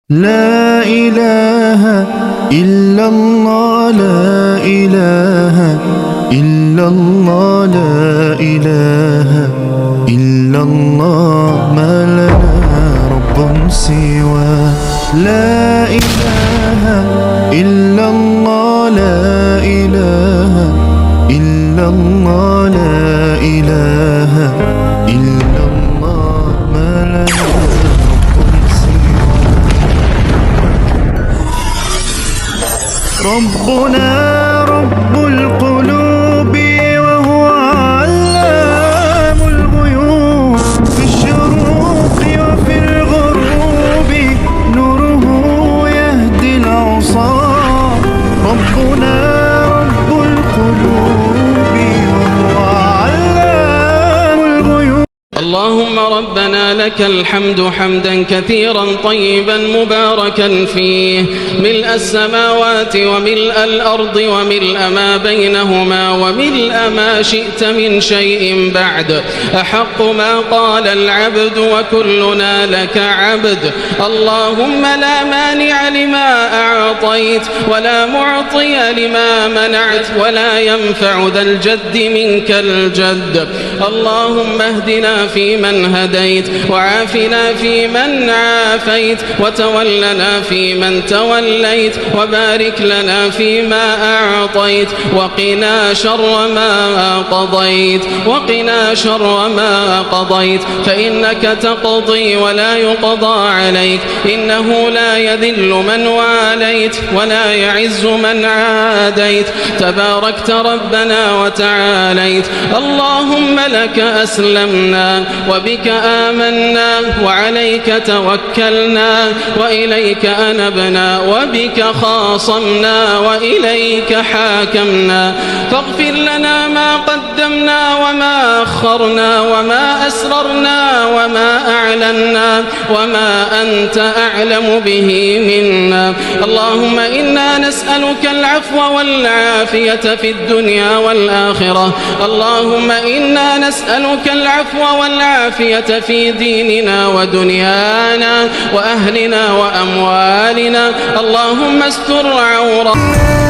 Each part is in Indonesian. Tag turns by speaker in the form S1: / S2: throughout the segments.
S1: لا إله إلا الله لا إله إلا الله لا إله إلا الله ما لنا رب سوى لا إله إلا الله لا إله إلا الله لا إله إلا الله ما لنا ربنا رب القلوب وهو علام الغيوب في الشروق وفي الغروب نوره يهدي العصا ربنا رب القلوب وهو علام الغيوب.
S2: اللهم ربنا لك الحمد حمدا كثيرا طيبا مباركا فيه ملء السماوات وملء الأرض وملء ما بينهما وملء ما شئت من شيء بعد أحق ما قال العبد وكلنا لك عبد. اللهم لا مانع لما أعطيت ولا معطي لما منعت ولا ينفع ذا الجد منك الجد. اللهم اهدنا فيمن هديت وعافنا فيمن عافيت وتولنا فيمن توليت وبارك لنا فيما أعطيت وقنا شر ما قضيت فإنك تقضي ولا يقضى عليك إنه لا يذل من واليت ولا يعز من عاديت تباركت ربنا وتعاليت. اللهم لك أسلمنا وبك آمنا وعليك توكلنا وإليك أنبنا وبك خاصمنا وإليك حاكمنا فاغفر لنا ما قدمنا وما أخرنا وما أسررنا وما أعلنا وما أنت أعلم به منا. اللهم إنا نسألك العفو والعافية في الدنيا والآخرة. اللهم إنا نسألك العفو والعافية في ديننا ودنيانا وأهلنا وأموالنا. اللهم استر عوراتنا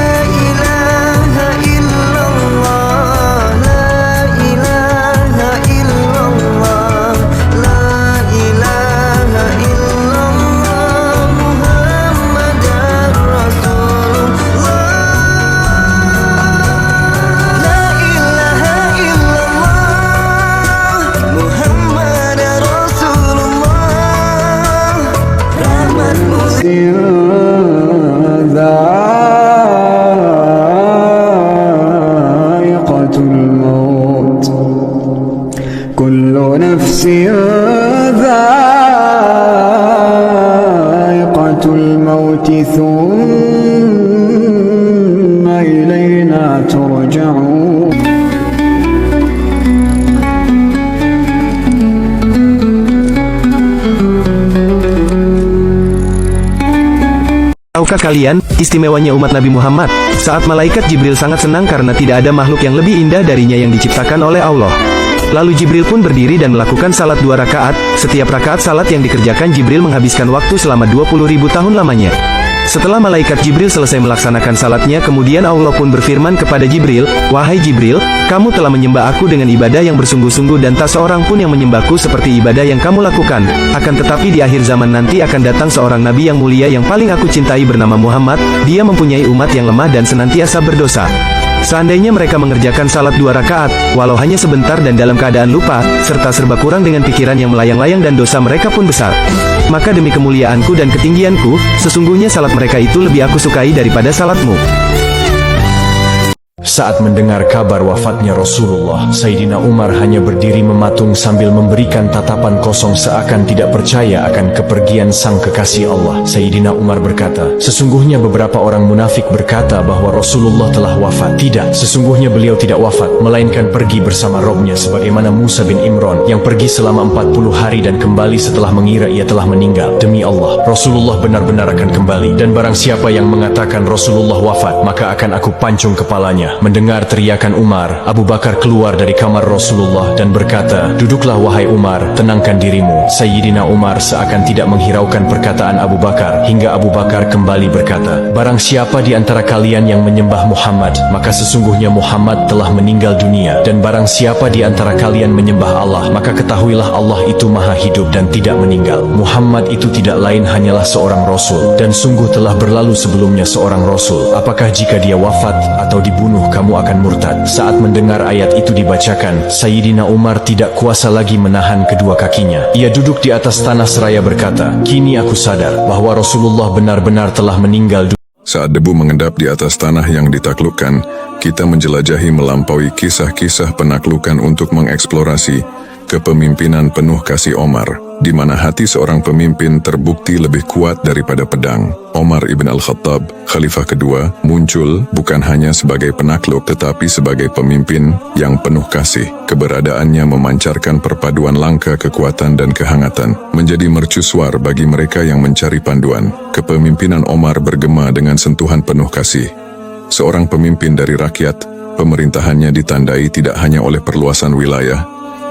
S1: ذائقة الموت كل نفس ذائقة الموت ثم إلينا ترجعون.
S3: Tahukah kalian, istimewanya umat Nabi Muhammad, saat malaikat Jibril sangat senang karena tidak ada makhluk yang lebih indah darinya yang diciptakan oleh Allah. Lalu Jibril pun berdiri dan melakukan salat 2 rakaat, setiap rakaat salat yang dikerjakan Jibril menghabiskan waktu selama 20.000 tahun lamanya. Setelah malaikat Jibril selesai melaksanakan salatnya, kemudian Allah pun berfirman kepada Jibril, "Wahai Jibril, kamu telah menyembah aku dengan ibadah yang bersungguh-sungguh dan tak seorang pun yang menyembahku seperti ibadah yang kamu lakukan. Akan tetapi di akhir zaman nanti akan datang seorang nabi yang mulia yang paling aku cintai bernama Muhammad. Dia mempunyai umat yang lemah dan senantiasa berdosa. Seandainya mereka mengerjakan salat 2 rakaat, walau hanya sebentar dan dalam keadaan lupa, serta serba kurang dengan pikiran yang melayang-layang dan dosa mereka pun besar, maka demi kemuliaanku dan ketinggianku, sesungguhnya salat mereka itu lebih aku sukai daripada salatmu."
S4: Saat mendengar kabar wafatnya Rasulullah, Sayyidina Umar hanya berdiri mematung sambil memberikan tatapan kosong seakan tidak percaya akan kepergian sang kekasih Allah. Sayyidina Umar berkata, "Sesungguhnya beberapa orang munafik berkata bahwa Rasulullah telah wafat. Tidak, sesungguhnya beliau tidak wafat, melainkan pergi bersama Robnya sebagaimana Musa bin Imran yang pergi selama 40 hari dan kembali setelah mengira ia telah meninggal. Demi Allah, Rasulullah benar-benar akan kembali, dan barang siapa yang mengatakan Rasulullah wafat, maka akan aku pancung kepalanya." Mendengar teriakan Umar, Abu Bakar keluar dari kamar Rasulullah dan berkata, "Duduklah wahai Umar, tenangkan dirimu." Sayyidina Umar seakan tidak menghiraukan perkataan Abu Bakar, hingga Abu Bakar kembali berkata, "Barang siapa di antara kalian yang menyembah Muhammad, maka sesungguhnya Muhammad telah meninggal dunia, dan barang siapa di antara kalian menyembah Allah, maka ketahuilah Allah itu maha hidup dan tidak meninggal. Muhammad itu tidak lain hanyalah seorang Rasul, dan sungguh telah berlalu sebelumnya seorang Rasul. Apakah jika dia wafat atau dibunuh kamu akan murtad?" Saat mendengar ayat itu dibacakan, Sayyidina Umar tidak kuasa lagi menahan kedua kakinya. Ia duduk di atas tanah seraya berkata, "Kini aku sadar bahwa Rasulullah benar-benar telah meninggal dunia."
S5: Saat debu mengendap di atas tanah yang ditaklukkan, kita menjelajahi melampaui kisah-kisah penaklukan untuk mengeksplorasi kepemimpinan penuh kasih Omar, di mana hati seorang pemimpin terbukti lebih kuat daripada pedang. Omar ibn al-Khattab, khalifah kedua, muncul bukan hanya sebagai penakluk tetapi sebagai pemimpin yang penuh kasih. Keberadaannya memancarkan perpaduan langka kekuatan dan kehangatan, menjadi mercusuar bagi mereka yang mencari panduan. Kepemimpinan Omar bergema dengan sentuhan penuh kasih. Seorang pemimpin dari rakyat, pemerintahannya ditandai tidak hanya oleh perluasan wilayah,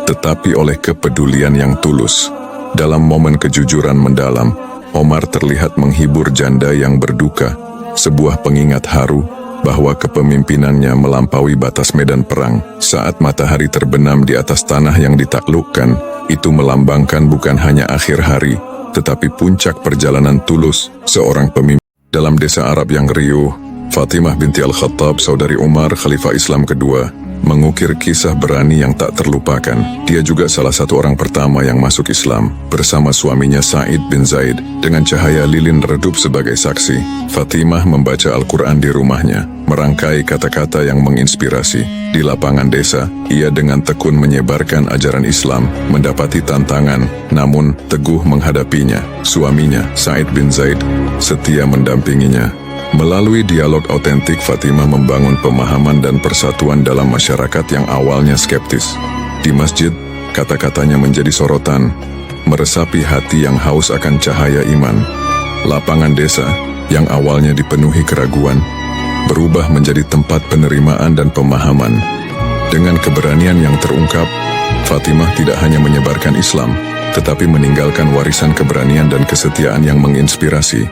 S5: tetapi oleh kepedulian yang tulus. Dalam momen kejujuran mendalam, Omar terlihat menghibur janda yang berduka, sebuah pengingat haru bahwa kepemimpinannya melampaui batas medan perang. Saat matahari terbenam di atas tanah yang ditaklukkan, itu melambangkan bukan hanya akhir hari, tetapi puncak perjalanan tulus seorang pemimpin. Dalam desa Arab yang riuh, Fatimah binti Al-Khattab, saudari Umar, khalifah Islam kedua, mengukir kisah berani yang tak terlupakan. Dia juga salah satu orang pertama yang masuk Islam, bersama suaminya Sa'id bin Zaid. Dengan cahaya lilin redup sebagai saksi, Fatimah membaca Al-Quran di rumahnya, merangkai kata-kata yang menginspirasi. Di lapangan desa, ia dengan tekun menyebarkan ajaran Islam, mendapati tantangan, namun teguh menghadapinya. Suaminya, Sa'id bin Zaid, setia mendampinginya. Melalui dialog autentik, Fatimah membangun pemahaman dan persatuan dalam masyarakat yang awalnya skeptis. Di masjid, kata-katanya menjadi sorotan, meresapi hati yang haus akan cahaya iman. Lapangan desa, yang awalnya dipenuhi keraguan, berubah menjadi tempat penerimaan dan pemahaman. Dengan keberanian yang terungkap, Fatimah tidak hanya menyebarkan Islam, tetapi meninggalkan warisan keberanian dan kesetiaan yang menginspirasi.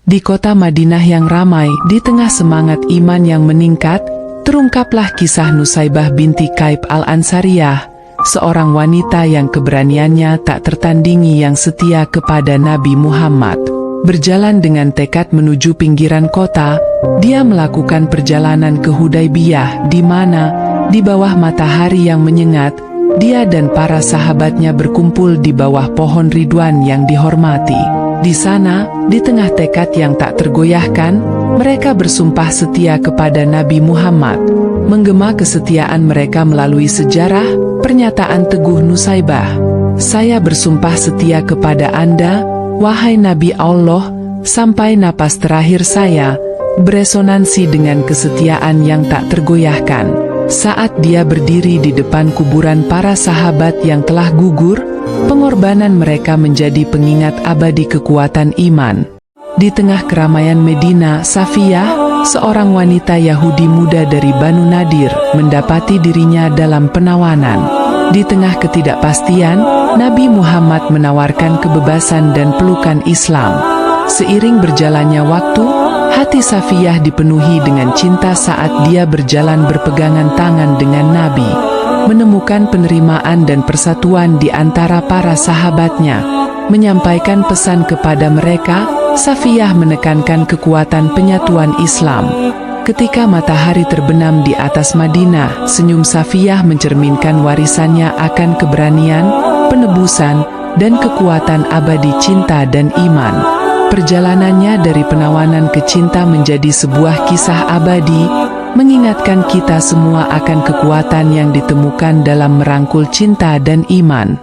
S6: Di kota Madinah yang ramai, di tengah semangat iman yang meningkat, terungkaplah kisah Nusaybah binti Kaib al-Ansariyah, seorang wanita yang keberaniannya tak tertandingi yang setia kepada Nabi Muhammad. Berjalan dengan tekad menuju pinggiran kota, dia melakukan perjalanan ke Hudaybiyah, di mana, di bawah matahari yang menyengat, dia dan para sahabatnya berkumpul di bawah pohon Ridwan yang dihormati. Di sana, di tengah tekad yang tak tergoyahkan, mereka bersumpah setia kepada Nabi Muhammad. Menggema kesetiaan mereka melalui sejarah, pernyataan teguh Nusaybah. "Saya bersumpah setia kepada Anda, wahai Nabi Allah, sampai napas terakhir saya," beresonansi dengan kesetiaan yang tak tergoyahkan. Saat dia berdiri di depan kuburan para sahabat yang telah gugur, pengorbanan mereka menjadi pengingat abadi kekuatan iman. Di tengah keramaian Medina, Safiyah, seorang wanita Yahudi muda dari Banu Nadir, mendapati dirinya dalam penawanan. Di tengah ketidakpastian, Nabi Muhammad menawarkan kebebasan dan pelukan Islam. Seiring berjalannya waktu, hati Safiyah dipenuhi dengan cinta saat dia berjalan berpegangan tangan dengan Nabi, menemukan penerimaan dan persatuan di antara para sahabatnya. Menyampaikan pesan kepada mereka, Safiyah menekankan kekuatan penyatuan Islam. Ketika matahari terbenam di atas Madinah, senyum Safiyah mencerminkan warisannya akan keberanian, penebusan, dan kekuatan abadi cinta dan iman. Perjalanannya dari penawanan ke cinta menjadi sebuah kisah abadi, mengingatkan kita semua akan kekuatan yang ditemukan dalam merangkul cinta dan iman.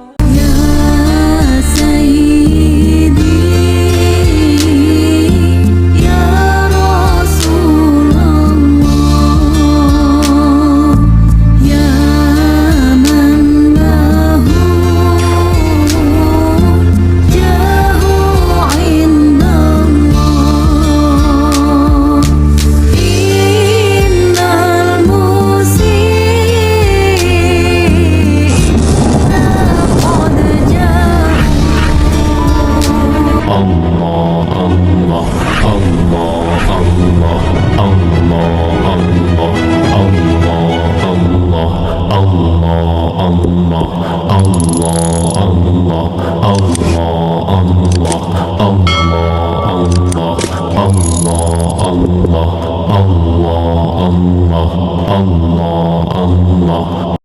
S7: Innal Allah